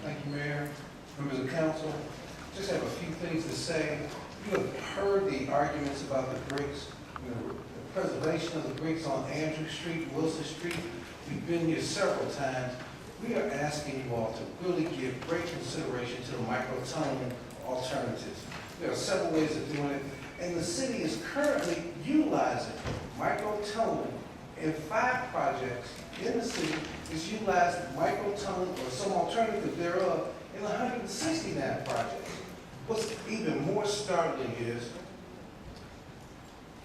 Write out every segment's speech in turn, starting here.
Thank you, Mayor, members of council. Just have a few things to say. You have heard the arguments about the bricks, the preservation of the bricks on Andrew Street, Wilson Street. We've been here several times. We are asking you all to really give great consideration to the micro-tunneling alternatives. There are several ways of doing it, and the city is currently utilizing micro-tunneling in 5 projects in the city. Is utilizing micro-tunneling or some alternative thereof in 169 projects. What's even more startling is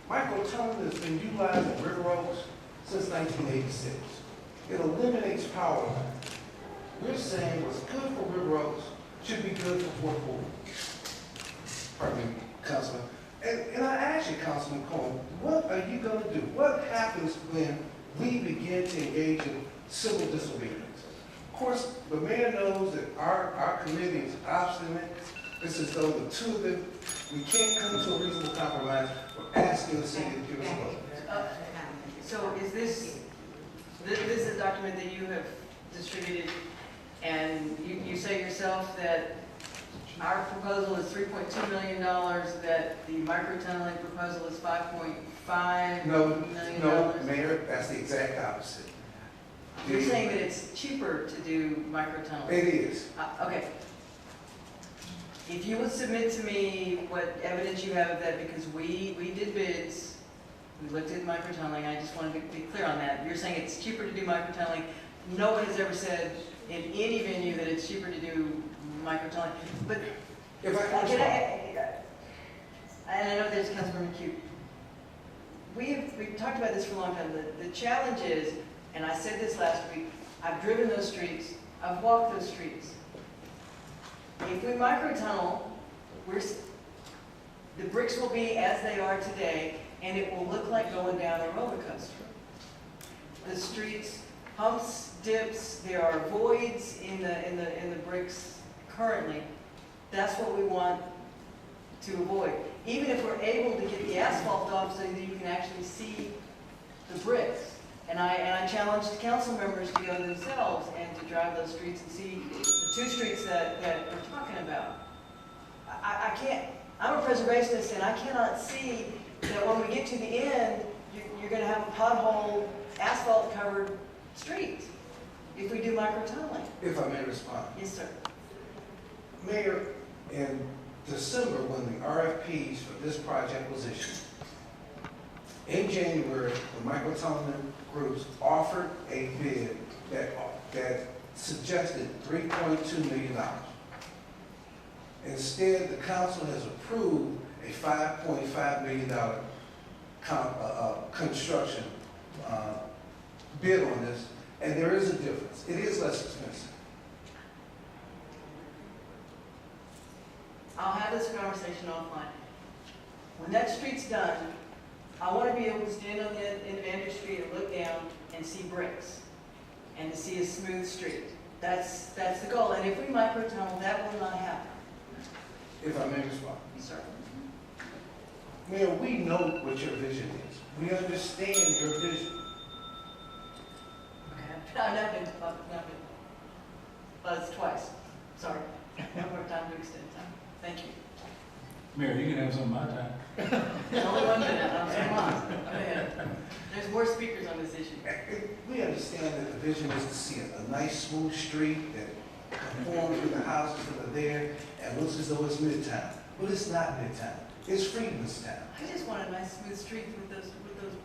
micro-tunneling has been utilized in River Oaks since 1986. It eliminates power lines. We're saying what's good for River Oaks should be good for Fort Worth. Pardon me, Councilman. And I ask you, Councilman Cohen, what are you going to do? What happens when we begin to engage in civil disobedience? Of course, the mayor knows that our committee is obstinate. It's as though the two of them, we can't come to a reasonable compromise. We're asking the city to give us a vote. So is this is a document that you have distributed, and you say yourself that our proposal is $3.2 million, that the microtunneling proposal is $5.5 million? No, Mayor, that's the exact opposite. You're saying that it's cheaper to do microtunneling? It is. Okay. If you would submit to me what evidence you have of that, because we did bids, we looked at microtunneling, I just wanted to be clear on that. You're saying it's cheaper to do microtunneling. No one has ever said in any venue that it's cheaper to do microtunneling. But If I can and I know there's Councilman McGee. We've talked about this for a long time. The challenge is, and I said this last week, I've driven those streets, I've walked those streets. If we microtunnel, the bricks will be as they are today, and it will look like going down a roller coaster. The streets, humps, dips, there are voids in the bricks currently. That's what we want to avoid. Even if we're able to get the asphalt off so that you can actually see the bricks. And I challenged council members to go themselves and to drive those streets and see the 2 streets that we're talking about. I can't, I'm a preservationist, and I cannot see that when we get to the end, you're going to have a pothole, asphalt-covered street if we do microtunneling. If I may respond. Yes, sir. Mayor, in December, when the RFPs for this project was issued, in January, the microtunneling groups offered a bid that suggested $3.2 million. Instead, the council has approved a $5.5 million construction bid on this, and there is a difference. It is less expensive. I'll have this conversation offline. When that street's done, I want to be able to stand on the end of Andrew Street and look down and see bricks and to see a smooth street. That's the goal. And if we microtunnel, that will not happen. If I may respond. Yes, sir. Mayor, we know what your vision is. We understand your vision. Okay. I've not been buzzed twice. Sorry. No more time to extend time. Thank you. Mayor, you can have some of my time. Only 1 minute. I'm so long. Go ahead. There's more speakers on this issue. We understand that the vision is to see a nice, smooth street that conforms with the houses that are there and looks as though it's Midtown. But it's not Midtown. It's Freedmanstown. I just want a nice smooth street with those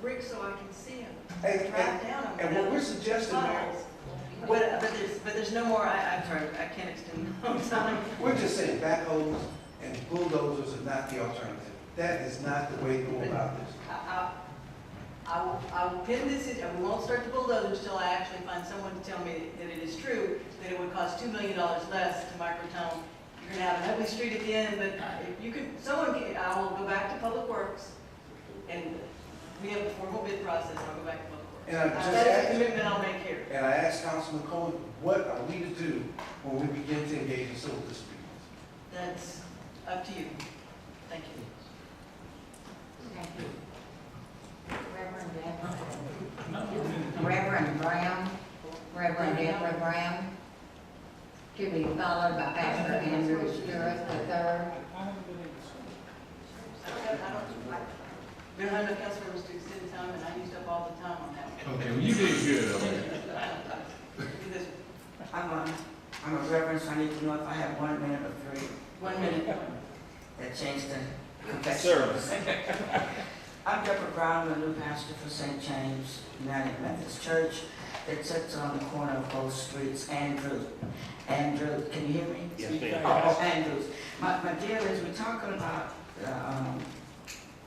bricks so I can see them. And, Drive down them. and what we're suggesting, Mayor, But there's no more. I'm sorry. I can't extend the time. we're just saying backhoes and bulldozers are not the alternative. That is not the way to go about this. I will pin this in, and we won't start the bulldozers until I actually find someone to tell me that it is true, that it would cost $2 million less to microtunnel. You're going to have an ugly street at the end, but if you could, I will go back to Public Works, and we have a formal bid process. I'll go back to Public Works. And I'm just That is asking, a commitment I'll make here. and I asked Councilman Cohen, what are we to do when we begin to engage in civil disputes? That's up to you. Thank you. Thank you. Reverend Debra. No, Reverend Brown. Reverend Debra Brown. to be followed by Pastor Andrew Stewart the third. We don't have enough council members to extend time, and I used up all the time on that one. Okay, well, you did good over there. Do this, I'm a reverend, so I need to know if I have 1 minute or 3. 1 minute. That changed the confession. I'm Deborah Brown, the new pastor for St. James United Methodist Church that sits on the corner of both streets. Andrew, can you hear me? Yes, ma'am. Oh, Andrews. My deal is, we're talking about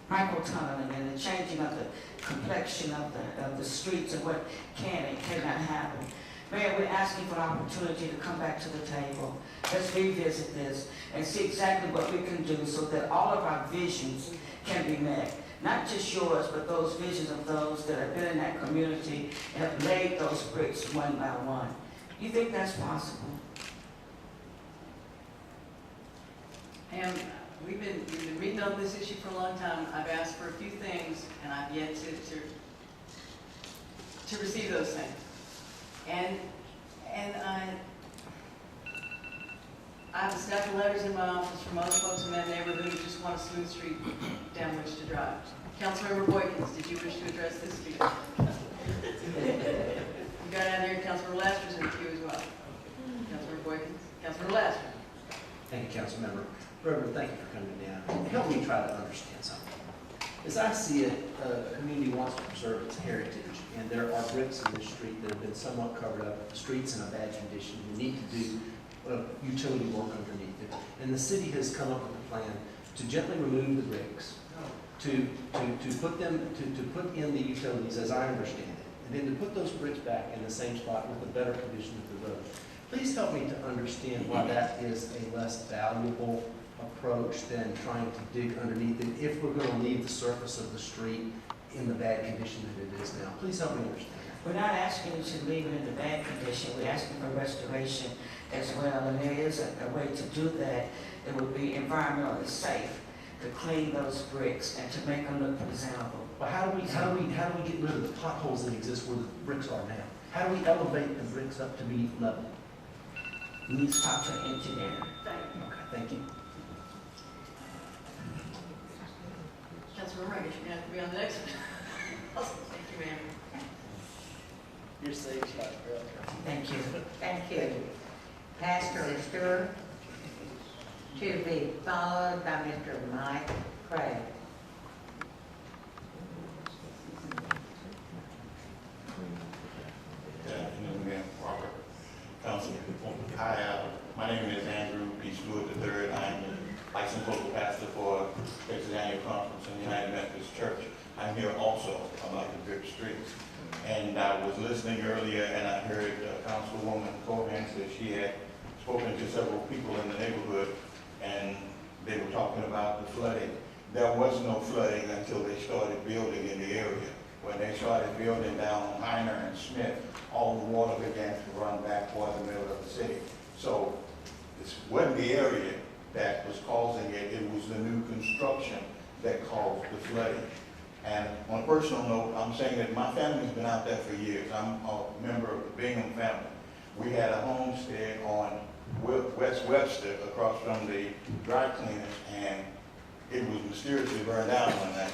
micro-tunneling and the changing of the complexion of the streets and what can and cannot happen. Mayor, we're asking for an opportunity to come back to the table. Let's revisit this and see exactly what we can do so that all of our visions can be met. Not just yours, but those visions of those that have been in that community and have laid those bricks one by one. You think that's possible? And we've been reading on this issue for a long time. I've asked for a few things, and I've yet to receive those things. And I have a stack of letters in my office from other folks in that neighborhood who just want a smooth street down which to drive. Councilmember Boykins, did you wish to address this speaker? You got out here, Councilmember Laster's in the queue as well. Councilmember Boykins, Councilmember Laster. Thank you, Councilmember. Reverend, thank you for coming down. Help me try to understand something. As I see it, a community wants to preserve its heritage, and there are bricks in this street that have been somewhat covered up, the streets in a bad condition. We need to do utility work underneath it. And the city has come up with a plan to gently remove the bricks, to put in the utilities as I understand it, and then to put those bricks back in the same spot with a better condition of the road. Please help me to understand why that is a less valuable approach than trying to dig underneath it if we're going to leave the surface of the street in the bad condition that it is now. Please help me understand that. We're not asking you to leave it in the bad condition. We're asking for restoration as well. And there is a way to do that that would be environmentally safe, to clean those bricks and to make them look presentable. But how do we get rid of the potholes that exist where the bricks are now? How do we elevate the bricks up to be level? We need to talk to an engineer. Okay, thank you. Councilmember, I guess you're going to have to be on the next one. Thank you, ma'am. You're safe, Dr. Girl. Thank you. Thank you. Pastor Stewart to be followed by Mr. Mike Craig. Good afternoon, Mayor Walker, Council. Hi, my name is Andrew P. Stewart III. I'm the licensed local pastor for Texas Annual Conference in the United Methodist Church. I'm here also about the brick streets. And I was listening earlier and I heard Councilwoman Cohen say she had spoken to several people in the neighborhood and they were talking about the flooding. There was no flooding until they started building in the area. When they started building down Heiner and Smith, all the water began to run back toward the middle of the city. So this wasn't the area that was causing it, it was the new construction that caused the flooding. And on a personal note, I'm saying that my family's been out there for years. I'm a member of the Bingham family. We had a homestead on West Webster across from the dry cleaners, and it was mysteriously burned down one night.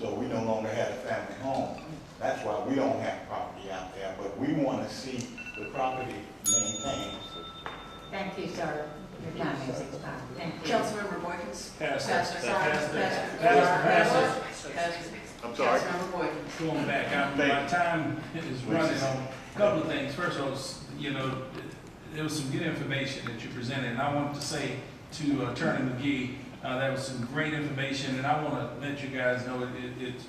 So we no longer had a family home. That's why we don't have property out there, but we want to see the property maintained. Thank you, sir. Your time has expired. Thank you. Councilmember Boykins. Pastor. I'm sorry. Councilmember Boykins. Going back, my time is running on a couple of things. First of all, there was some good information that you presented, and I wanted to say to Attorney McGee, that was some great information, and I want to let you guys know it's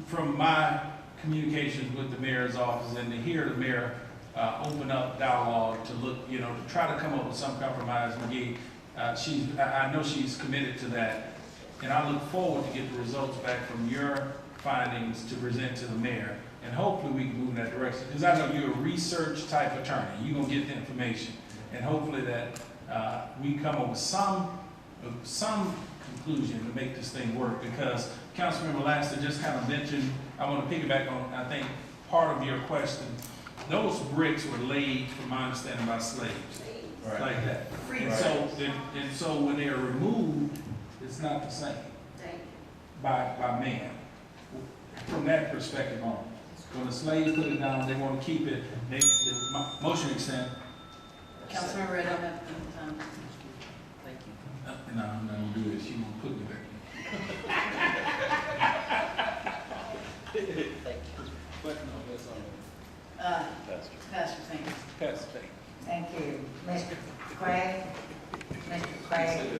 from my communications with the mayor's office and to hear the mayor open up dialogue to look, to try to come up with some compromise. McGee, I know she's committed to that, and I look forward to get the results back from your findings to present to the mayor, and hopefully we can move in that direction. Because I know you're a research type attorney, you're gonna get the information, and hopefully that we come up with some conclusion to make this thing work. Because Councilmember Laster just kind of mentioned, I want to piggyback on, I think, part of your question. Those bricks were laid, from my understanding, by slaves. Right. like that. Free And so, and so when they're removed, it's not the same Thank you. by man. From that perspective on, when the slave put it down, they want to keep it, they, the motion extent. Councilmember Red, on that, Thank you. No, I'm not gonna do it, she gonna put me back. Thank you. But no, that's all. Pastor, thank you. Pass it. Thank you. Mr. Craig? Mr. Craig?